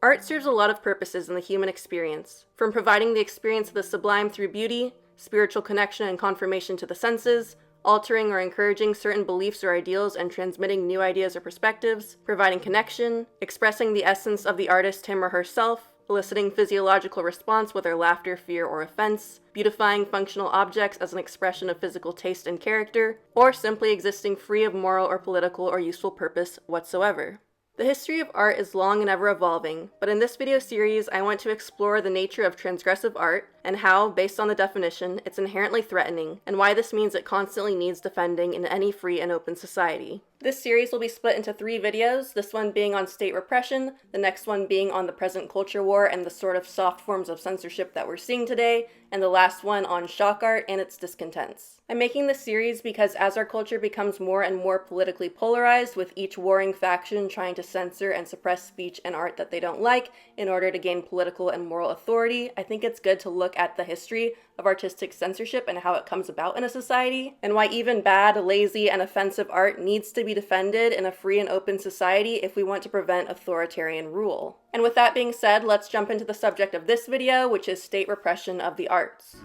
Art serves a lot of purposes in the human experience, from providing the experience of the sublime through beauty, spiritual connection and confirmation to the senses, altering or encouraging certain beliefs or ideals and transmitting new ideas or perspectives, providing connection, expressing the essence of the artist him or herself, eliciting physiological response whether laughter, fear, or offense, beautifying functional objects as an expression of physical taste and character, or simply existing free of moral or political or useful purpose whatsoever. The history of art is long and ever evolving, but in this video series I want to explore the nature of transgressive art and how, based on the definition, it's inherently threatening, and why this means it constantly needs defending in any free and open society. This series will be split into 3 videos, this one being on state repression, the next one being on the present culture war and the sort of soft forms of censorship that we're seeing today, and the last one on shock art and its discontents. I'm making this series because as our culture becomes more and more politically polarized, with each warring faction trying to censor and suppress speech and art that they don't like in order to gain political and moral authority, I think it's good to look at the history of artistic censorship and how it comes about in a society, and why even bad, lazy, and offensive art needs to be defended in a free and open society if we want to prevent authoritarian rule. And with that being said, let's jump into the subject of this video, which is state repression of the arts.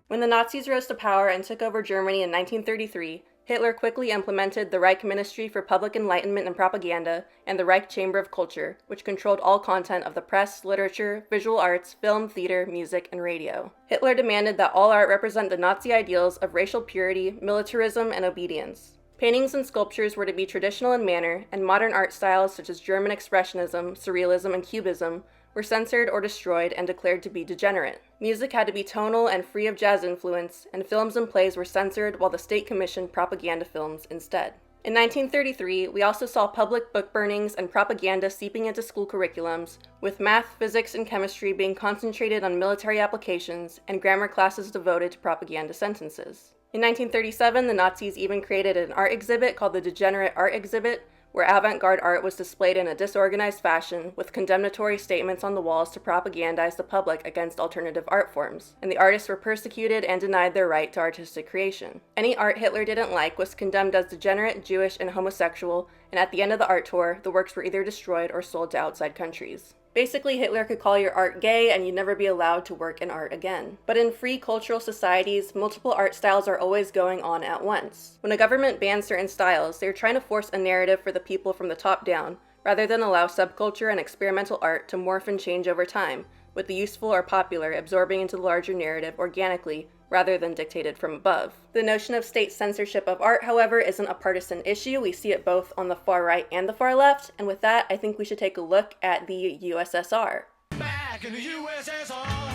When the Nazis rose to power and took over Germany in 1933, Hitler quickly implemented the Reich Ministry for Public Enlightenment and Propaganda and the Reich Chamber of Culture, which controlled all content of the press, literature, visual arts, film, theater, music, and radio. Hitler demanded that all art represent the Nazi ideals of racial purity, militarism, and obedience. Paintings and sculptures were to be traditional in manner, and modern art styles such as German Expressionism, Surrealism, and Cubism were censored or destroyed and declared to be degenerate. Music had to be tonal and free of jazz influence, and films and plays were censored while the state commissioned propaganda films instead. In 1933, we also saw public book burnings and propaganda seeping into school curriculums, with math, physics, and chemistry being concentrated on military applications and grammar classes devoted to propaganda sentences. In 1937, the Nazis even created an art exhibit called the Degenerate Art Exhibit, where avant-garde art was displayed in a disorganized fashion with condemnatory statements on the walls to propagandize the public against alternative art forms, and the artists were persecuted and denied their right to artistic creation. Any art Hitler didn't like was condemned as degenerate, Jewish, and homosexual, and at the end of the art tour, the works were either destroyed or sold to outside countries. Basically, Hitler could call your art gay and you'd never be allowed to work in art again. But in free cultural societies, multiple art styles are always going on at once. When a government bans certain styles, they're trying to force a narrative for the people from the top down, rather than allow subculture and experimental art to morph and change over time, with the useful or popular absorbing into the larger narrative organically, rather than dictated from above. The notion of state censorship of art, however, isn't a partisan issue. We see it both on the far right and the far left, and with that, I think we should take a look at the USSR. Back in the USSR.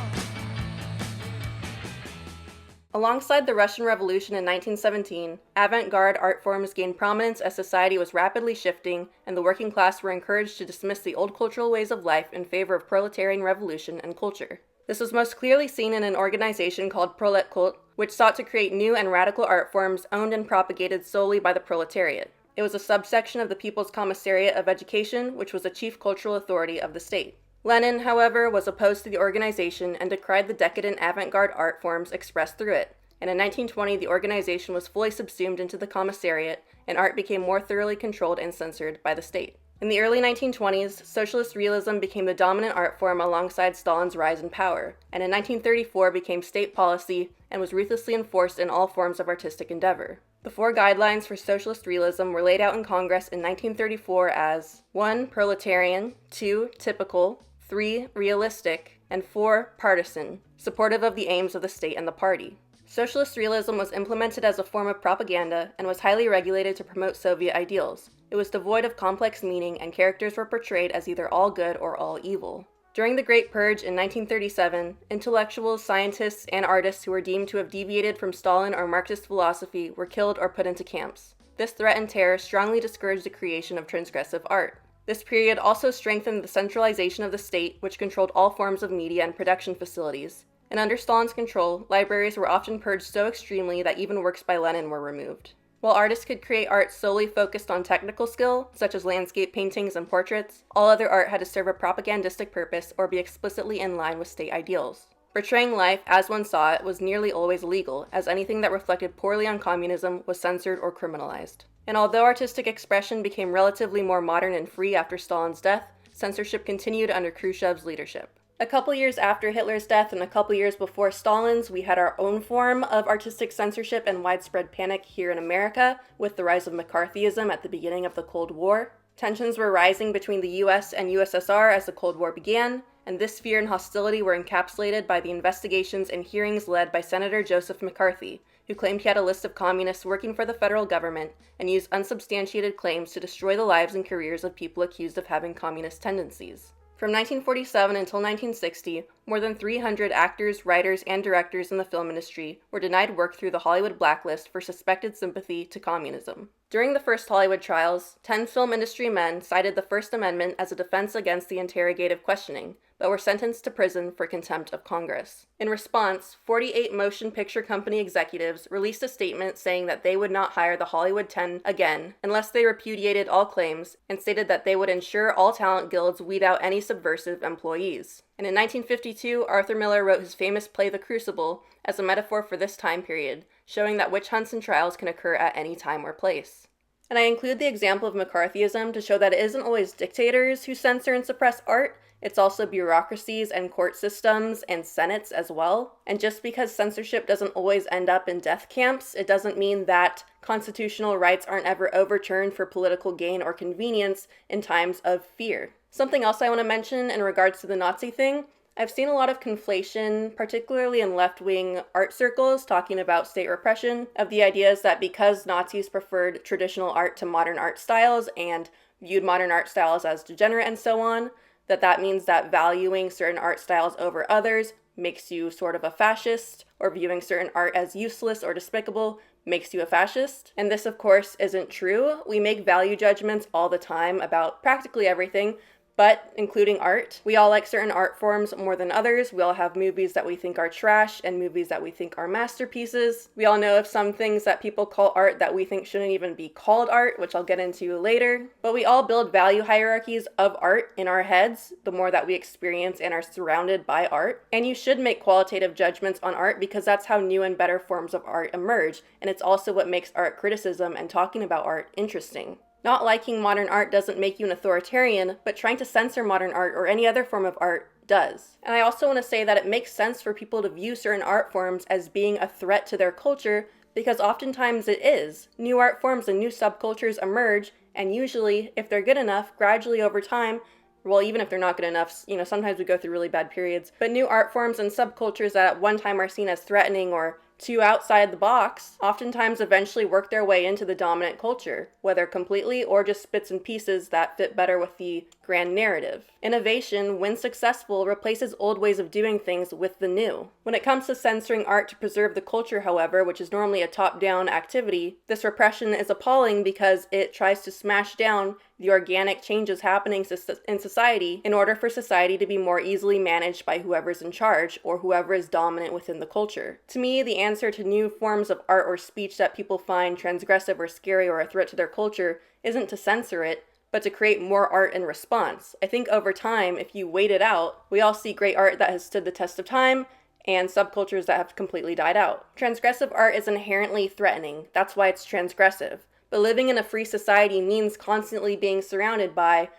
Alongside the Russian Revolution in 1917, avant-garde art forms gained prominence as society was rapidly shifting, and the working class were encouraged to dismiss the old cultural ways of life in favor of proletarian revolution and culture. This was most clearly seen in an organization called Proletkult, which sought to create new and radical art forms owned and propagated solely by the proletariat. It was a subsection of the People's Commissariat of Education, which was the chief cultural authority of the state. Lenin, however, was opposed to the organization and decried the decadent avant-garde art forms expressed through it, and in 1920 the organization was fully subsumed into the commissariat, and art became more thoroughly controlled and censored by the state. In the early 1920s, Socialist Realism became the dominant art form alongside Stalin's rise in power, and in 1934 became state policy and was ruthlessly enforced in all forms of artistic endeavor. The 4 guidelines for Socialist Realism were laid out in Congress in 1934 as 1. Proletarian, 2. Typical, 3. Realistic, and 4. Partisan, supportive of the aims of the state and the party. Socialist Realism was implemented as a form of propaganda and was highly regulated to promote Soviet ideals. It was devoid of complex meaning, and characters were portrayed as either all good or all evil. During the Great Purge in 1937, intellectuals, scientists, and artists who were deemed to have deviated from Stalin or Marxist philosophy were killed or put into camps. This threat and terror strongly discouraged the creation of transgressive art. This period also strengthened the centralization of the state, which controlled all forms of media and production facilities. And under Stalin's control, libraries were often purged so extremely that even works by Lenin were removed. While artists could create art solely focused on technical skill, such as landscape paintings and portraits, all other art had to serve a propagandistic purpose or be explicitly in line with state ideals. Portraying life as one saw it was nearly always illegal, as anything that reflected poorly on communism was censored or criminalized. And although artistic expression became relatively more modern and free after Stalin's death, censorship continued under Khrushchev's leadership. A couple years after Hitler's death and a couple years before Stalin's, we had our own form of artistic censorship and widespread panic here in America with the rise of McCarthyism at the beginning of the Cold War. Tensions were rising between the US and USSR as the Cold War began, and this fear and hostility were encapsulated by the investigations and hearings led by Senator Joseph McCarthy, who claimed he had a list of communists working for the federal government and used unsubstantiated claims to destroy the lives and careers of people accused of having communist tendencies. From 1947 until 1960, more than 300 actors, writers, and directors in the film industry were denied work through the Hollywood Blacklist for suspected sympathy to communism. During the first Hollywood trials, 10 film industry men cited the First Amendment as a defense against the interrogative questioning, but were sentenced to prison for contempt of Congress. In response, 48 motion picture company executives released a statement saying that they would not hire the Hollywood 10 again unless they repudiated all claims and stated that they would ensure all talent guilds weed out any subversive employees. And in 1952, Arthur Miller wrote his famous play The Crucible as a metaphor for this time period, showing that witch hunts and trials can occur at any time or place. And I include the example of McCarthyism to show that it isn't always dictators who censor and suppress art, it's also bureaucracies and court systems and senates as well. And just because censorship doesn't always end up in death camps, it doesn't mean that constitutional rights aren't ever overturned for political gain or convenience in times of fear. Something else I want to mention in regards to the Nazi thing, I've seen a lot of conflation, particularly in left-wing art circles, talking about state repression, of the ideas that because Nazis preferred traditional art to modern art styles and viewed modern art styles as degenerate and so on, that means that valuing certain art styles over others makes you sort of a fascist, or viewing certain art as useless or despicable makes you a fascist. And this, of course, isn't true. We make value judgments all the time about practically everything, but including art. We all like certain art forms more than others. We all have movies that we think are trash and movies that we think are masterpieces. We all know of some things that people call art that we think shouldn't even be called art, which I'll get into later. But we all build value hierarchies of art in our heads the more that we experience and are surrounded by art. And you should make qualitative judgments on art because that's how new and better forms of art emerge. And it's also what makes art criticism and talking about art interesting. Not liking modern art doesn't make you an authoritarian, but trying to censor modern art or any other form of art does. And I also want to say that it makes sense for people to view certain art forms as being a threat to their culture because oftentimes it is. New art forms and new subcultures emerge, and usually, if they're good enough, gradually over time, well, even if they're not good enough, sometimes we go through really bad periods, but new art forms and subcultures that at one time are seen as threatening or too outside the box, oftentimes eventually work their way into the dominant culture, whether completely or just bits and pieces that fit better with the grand narrative. Innovation, when successful, replaces old ways of doing things with the new. When it comes to censoring art to preserve the culture, however, which is normally a top-down activity, this repression is appalling because it tries to smash down the organic changes happening in society in order for society to be more easily managed by whoever's in charge or whoever is dominant within the culture. To me, the answer to new forms of art or speech that people find transgressive or scary or a threat to their culture isn't to censor it, but to create more art in response. I think over time, if you wait it out, we all see great art that has stood the test of time and subcultures that have completely died out. Transgressive art is inherently threatening. That's why it's transgressive. But living in a free society means constantly being surrounded by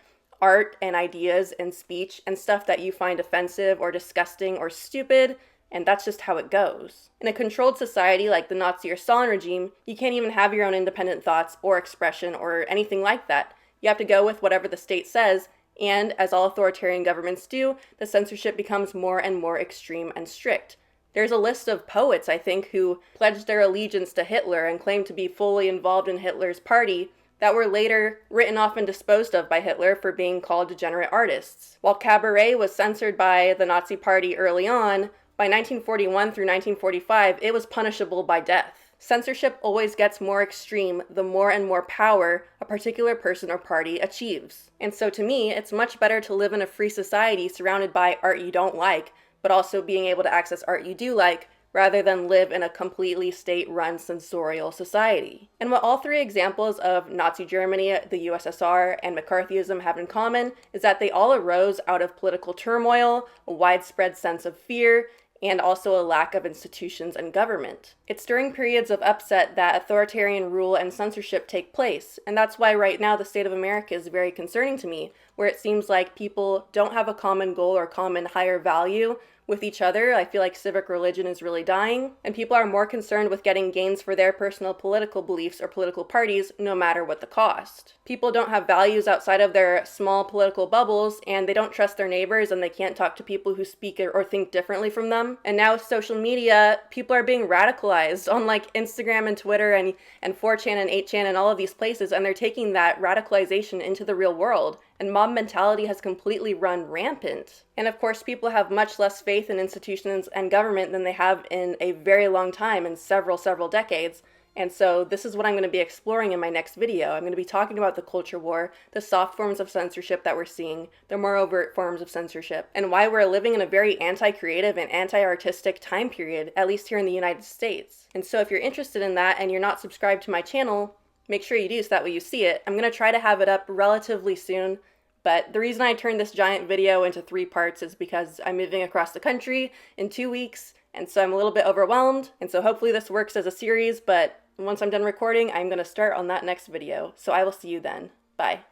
art and ideas and speech and stuff that you find offensive or disgusting or stupid, and that's just how it goes. In a controlled society like the Nazi or Stalin regime, you can't even have your own independent thoughts or expression or anything like that. You have to go with whatever the state says, and as all authoritarian governments do, the censorship becomes more and more extreme and strict. There's a list of poets, I think, who pledged their allegiance to Hitler and claimed to be fully involved in Hitler's party that were later written off and disposed of by Hitler for being called degenerate artists. While cabaret was censored by the Nazi Party early on, by 1941 through 1945, it was punishable by death. Censorship always gets more extreme the more and more power a particular person or party achieves. And so to me, it's much better to live in a free society surrounded by art you don't like, but also being able to access art you do like, rather than live in a completely state-run censorial society. And what all three examples of Nazi Germany, the USSR, and McCarthyism have in common is that they all arose out of political turmoil, a widespread sense of fear, and also a lack of institutions and government. It's during periods of upset that authoritarian rule and censorship take place, and that's why right now the state of America is very concerning to me, where it seems like people don't have a common goal or common higher value with each other. I feel like civic religion is really dying, and people are more concerned with getting gains for their personal political beliefs or political parties, no matter what the cost. People don't have values outside of their small political bubbles, and they don't trust their neighbors, and they can't talk to people who speak or think differently from them. And now with social media, people are being radicalized on like Instagram and Twitter and 4chan and 8chan and all of these places, and they're taking that radicalization into the real world. And mob mentality has completely run rampant. And of course, people have much less faith in institutions and government than they have in a very long time, in several decades. And so this is what I'm going to be exploring in my next video. I'm going to be talking about the culture war, the soft forms of censorship that we're seeing, the more overt forms of censorship, and why we're living in a very anti-creative and anti-artistic time period, at least here in the United States. And so if you're interested in that and you're not subscribed to my channel, make sure you do so that way you see it. I'm going to try to have it up relatively soon. But the reason I turned this giant video into 3 parts is because I'm moving across the country in 2 weeks, and so I'm a little bit overwhelmed, and so hopefully this works as a series, but once I'm done recording, I'm going to start on that next video. So I will see you then. Bye.